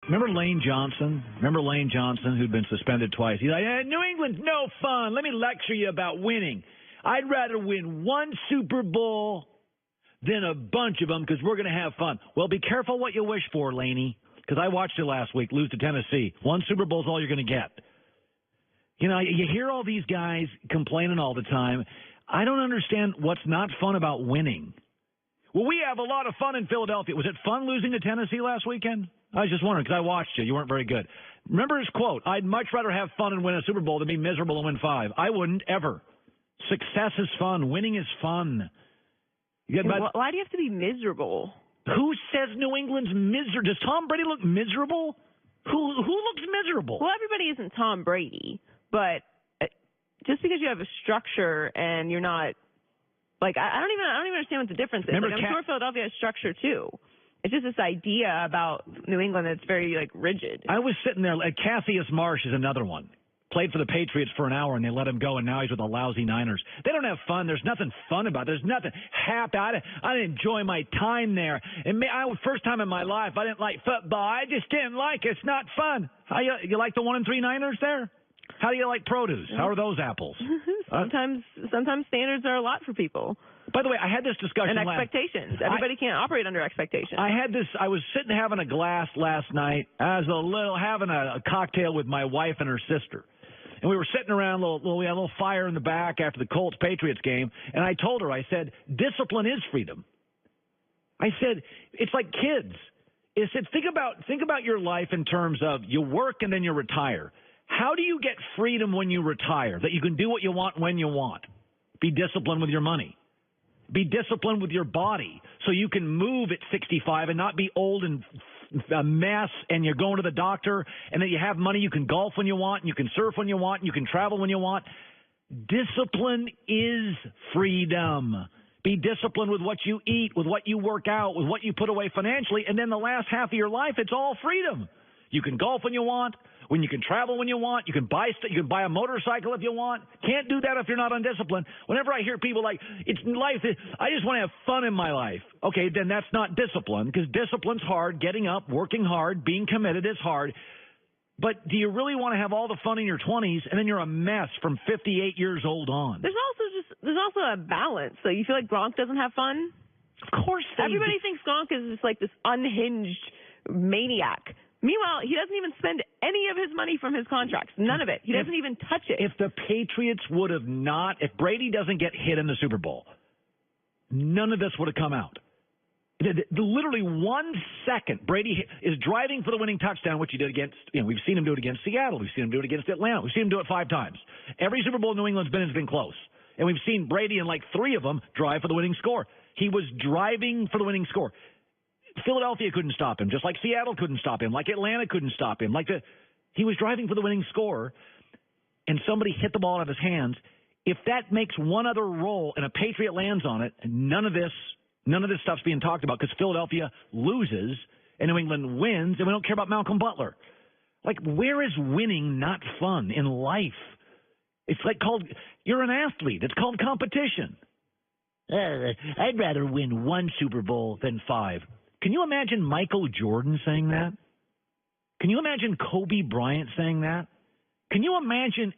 Remember Lane Johnson? Remember Lane Johnson, who'd been suspended twice? He's like, New England's no fun. Let me lecture you about winning. I'd rather win one Super Bowl than a bunch of them because we're going to have fun. Well, be careful what you wish for, Laney, because I watched it last week, lose to Tennessee. One Super Bowl is all you're going to get. You know, you hear all these guys complaining all the time. I don't understand what's not fun about winning. Well, we have a lot of fun in Philadelphia. Was it fun losing to Tennessee last weekend? I was just wondering because I watched you. You weren't very good. Remember his quote, I'd much rather have fun and win a Super Bowl than be miserable and win 5. I wouldn't, ever. Success is fun. Winning is fun. Why do you have to be miserable? Who says New England's miserable? Does Tom Brady look miserable? Who looks miserable? Well, everybody isn't Tom Brady, but just because you have a structure and you're not, like, I don't even understand what the difference is. Like, I'm sure Philadelphia has structure too. It's just this idea about New England that's very, like, rigid. I was sitting there, like, Cassius Marsh is another one. Played for the Patriots for an hour, and they let him go, and now he's with the lousy Niners. They don't have fun. There's nothing fun about it. There's nothing happy. I didn't enjoy my time there. And first time in my life, I didn't like football. I just didn't like it. It's not fun. You like the 1-3 Niners there? How do you like produce? How are those apples? Sometimes standards are a lot for people. By the way, I had this discussion and expectations. Everybody can't operate under expectations. I was sitting having a glass last night. I was having a cocktail with my wife and her sister. And we were sitting around, we had a little fire in the back after the Colts-Patriots game, and I told her, I said, discipline is freedom. I said, it's like kids. I said, think about your life in terms of you work and then you retire. How do you get freedom when you retire, that you can do what you want when you want? Be disciplined with your money. Be disciplined with your body so you can move at 65 and not be old and a mess, and you're going to the doctor, and then you have money, you can golf when you want, and you can surf when you want, and you can travel when you want. Discipline is freedom. Be disciplined with what you eat, with what you work out, with what you put away financially, and then the last half of your life, it's all freedom. You can golf when you want, when you can travel when you want, you can buy a motorcycle if you want. Can't do that if you're not undisciplined. Whenever I hear people like, it's life, I just want to have fun in my life. Okay, then that's not discipline, because discipline's hard. Getting up, working hard, being committed is hard. But do you really want to have all the fun in your 20s and then you're a mess from 58 years old on? There's also a balance. So you feel like Gronk doesn't have fun? Of course everybody thinks Gronk is just like this unhinged maniac. Meanwhile, he doesn't even spend any of his money from his contracts. None of it. He doesn't even touch it. If the Patriots would have if Brady doesn't get hit in the Super Bowl, none of this would have come out. Literally 1 second, Brady is driving for the winning touchdown, which he did against, we've seen him do it against Seattle. We've seen him do it against Atlanta. We've seen him do it 5 times. Every Super Bowl New England's been has been close. And we've seen Brady in like 3 of them drive for the winning score. He was driving for the winning score. Philadelphia couldn't stop him, just like Seattle couldn't stop him, like Atlanta couldn't stop him. He was driving for the winning score, and somebody hit the ball out of his hands. If that makes one other roll and a Patriot lands on it, none of this stuff's being talked about because Philadelphia loses and New England wins, and we don't care about Malcolm Butler. Like, where is winning not fun in life? It's like you're an athlete. It's called competition. I'd rather win 1 Super Bowl than 5. Can you imagine Michael Jordan saying that? Can you imagine Kobe Bryant saying that? Can you imagine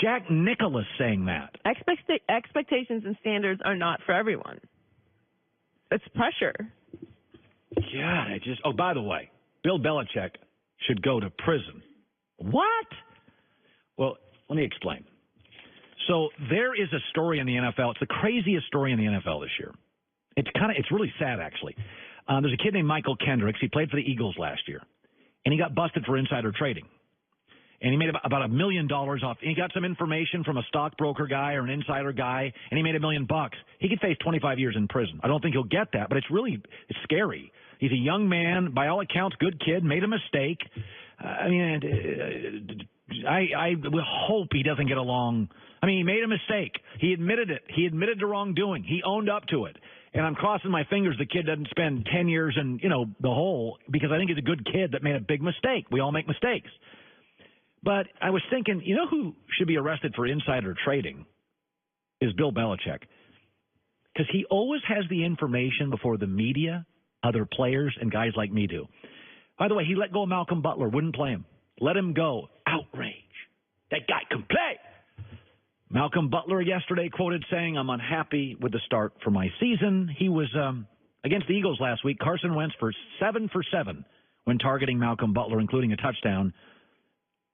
Jack Nicklaus saying that? Expectations and standards are not for everyone. It's pressure. God, oh, by the way, Bill Belichick should go to prison. What? Well, let me explain. So there is a story in the NFL. It's the craziest story in the NFL this year. It's really sad, actually. There's a kid named Michael Kendricks. He played for the Eagles last year, and he got busted for insider trading. And he made about $1 million off. He got some information from a stockbroker guy or an insider guy, and he made $1 million. He could face 25 years in prison. I don't think he'll get that, but it's scary. He's a young man, by all accounts, good kid, made a mistake. I hope he doesn't get along. He made a mistake. He admitted it. He admitted to wrongdoing. He owned up to it. And I'm crossing my fingers the kid doesn't spend 10 years in, the hole, because I think he's a good kid that made a big mistake. We all make mistakes. But I was thinking, who should be arrested for insider trading is Bill Belichick. Because he always has the information before the media, other players, and guys like me do. By the way, he let go of Malcolm Butler, wouldn't play him. Let him go. Outrage. That guy can play. Malcolm Butler yesterday quoted saying, I'm unhappy with the start for my season. He was against the Eagles last week. Carson Wentz for 7 for 7 when targeting Malcolm Butler, including a touchdown.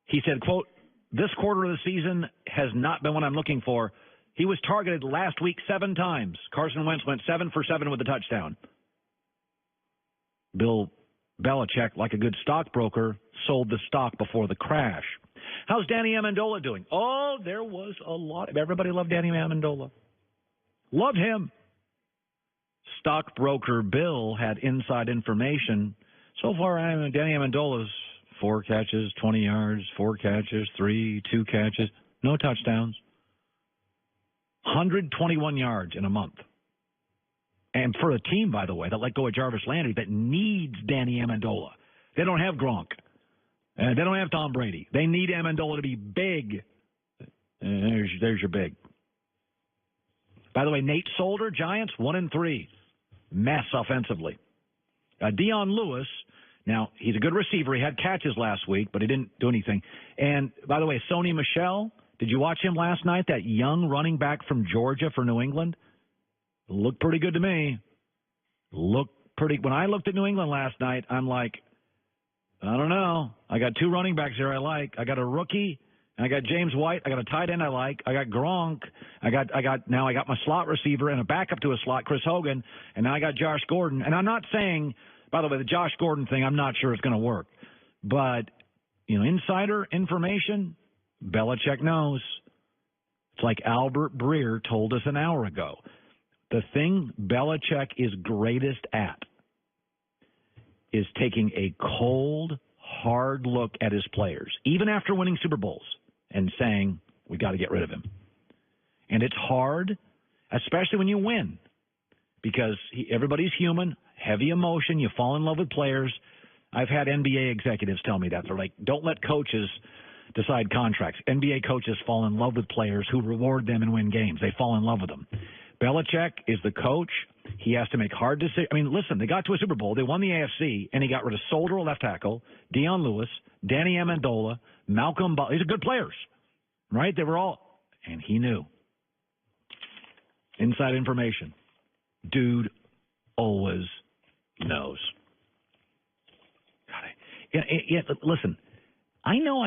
He said, quote, this quarter of the season has not been what I'm looking for. He was targeted last week 7 times. Carson Wentz went 7 for 7 with a touchdown. Bill Belichick, like a good stockbroker, sold the stock before the crash. How's Danny Amendola doing? Oh, there was a lot. Everybody loved Danny Amendola. Loved him. Stockbroker Bill had inside information. So far, Danny Amendola's 4 catches, 20 yards, 4 catches, 2 catches, no touchdowns. 121 yards in a month. And for a team, by the way, that let go of Jarvis Landry that needs Danny Amendola. They don't have Gronk. They don't have Tom Brady. They need Amendola to be big. There's your big. By the way, Nate Solder, Giants, 1-3. Mess offensively. Dion Lewis, now, he's a good receiver. He had catches last week, but he didn't do anything. And, by the way, Sony Michel, did you watch him last night? That young running back from Georgia for New England? Looked pretty good to me. When I looked at New England last night, I'm like, I don't know. I got 2 running backs here I like. I got a rookie, and I got James White. I got a tight end I like. I got Gronk. I got my slot receiver and a backup to a slot, Chris Hogan, and now I got Josh Gordon. And I'm not saying, by the way, the Josh Gordon thing, I'm not sure it's going to work. But, insider information, Belichick knows. It's like Albert Breer told us an hour ago. The thing Belichick is greatest at is taking a cold, hard look at his players, even after winning Super Bowls, and saying, we got to get rid of him. And it's hard, especially when you win, because everybody's human, heavy emotion, you fall in love with players. I've had NBA executives tell me that. They're like, don't let coaches decide contracts. NBA coaches fall in love with players who reward them and win games. They fall in love with them. Belichick is the coach. He has to make hard decisions. I mean, listen, they got to a Super Bowl. They won the AFC, and he got rid of Solder, left tackle, Dion Lewis, Danny Amendola, Malcolm Butler. These are good players, right? They were all, and he knew. Inside information. Dude always knows. Listen, I know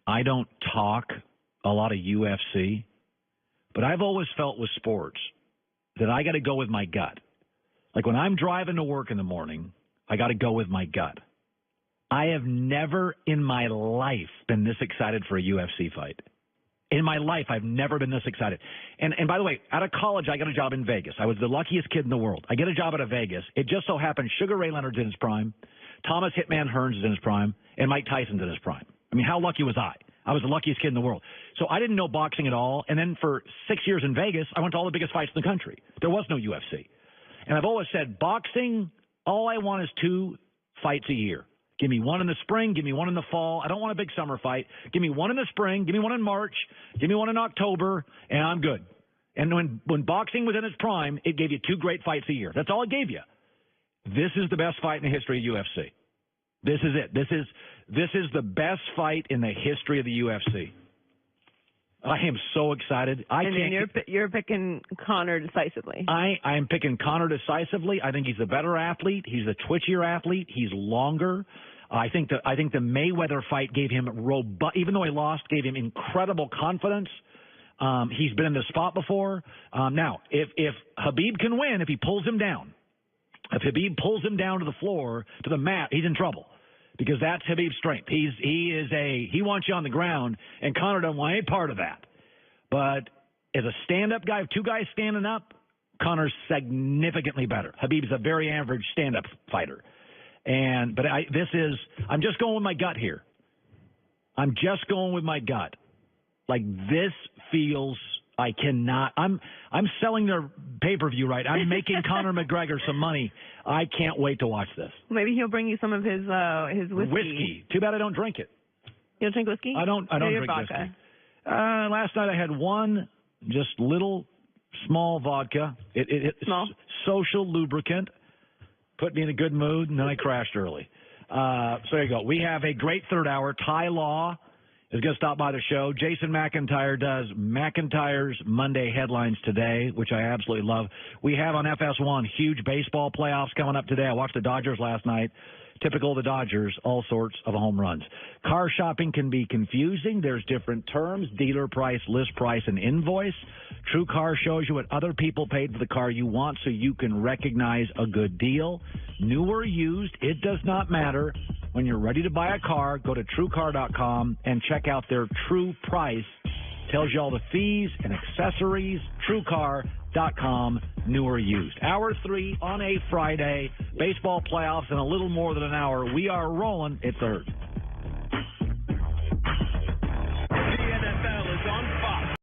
I don't talk a lot of UFC, but I've always felt with sports that I got to go with my gut. Like when I'm driving to work in the morning, I got to go with my gut. I have never in my life been this excited for a UFC fight. In my life, I've never been this excited. And by the way, out of college, I got a job in Vegas. I was the luckiest kid in the world. I get a job out of Vegas. It just so happened Sugar Ray Leonard's in his prime, Thomas Hitman Hearns is in his prime, and Mike Tyson's in his prime. I mean, how lucky was I? I was the luckiest kid in the world. So I didn't know boxing at all. And then for 6 years in Vegas, I went to all the biggest fights in the country. There was no UFC. And I've always said, boxing, all I want is 2 fights a year. Give me one in the spring. Give me one in the fall. I don't want a big summer fight. Give me one in the spring. Give me one in March. Give me one in October, and I'm good. And when boxing was in its prime, it gave you 2 great fights a year. That's all it gave you. This is the best fight in the history of UFC. This is it. This is the best fight in the history of the UFC. I am so excited. You're picking Conor decisively. I am picking Conor decisively. I think he's the better athlete. He's the twitchier athlete. He's longer. I think the Mayweather fight gave him even though he lost, gave him incredible confidence. He's been in this spot before. Now, if Habib can win, if he pulls him down, if Habib pulls him down to the floor, to the mat, he's in trouble. Because that's Habib's strength. He wants you on the ground, and Conor doesn't want any part of that. But as a stand-up guy, 2 guys standing up, Conor's significantly better. Habib's a very average stand-up fighter. I'm just going with my gut here. I'm just going with my gut. Like, this feels, I cannot, I'm selling their pay-per-view right. I'm making Conor McGregor some money. I can't wait to watch this. Maybe he'll bring you some of his whiskey. Whiskey. Too bad I don't drink it. You don't drink whiskey? I don't drink vodka. whiskey. Last night I had one just little Small vodka. It's small. Social lubricant. Put me in a good mood, and then I crashed early. So there you go. We have a great third hour. Ty Law is going to stop by the show. Jason McIntyre does McIntyre's Monday headlines today, which I absolutely love. We have on FS1 huge baseball playoffs coming up today. I watched the Dodgers last night. Typical of the Dodgers, all sorts of home runs. Car shopping can be confusing. There's different terms, dealer price, list price, and invoice. True Car shows you what other people paid for the car you want so you can recognize a good deal. New or used, it does not matter. When you're ready to buy a car, go to TrueCar.com and check out their True Price. Tells you all the fees and accessories. TrueCar.com, new or used. Hour 3 on a Friday. Baseball playoffs in a little more than an hour. We are rolling. It's Hert.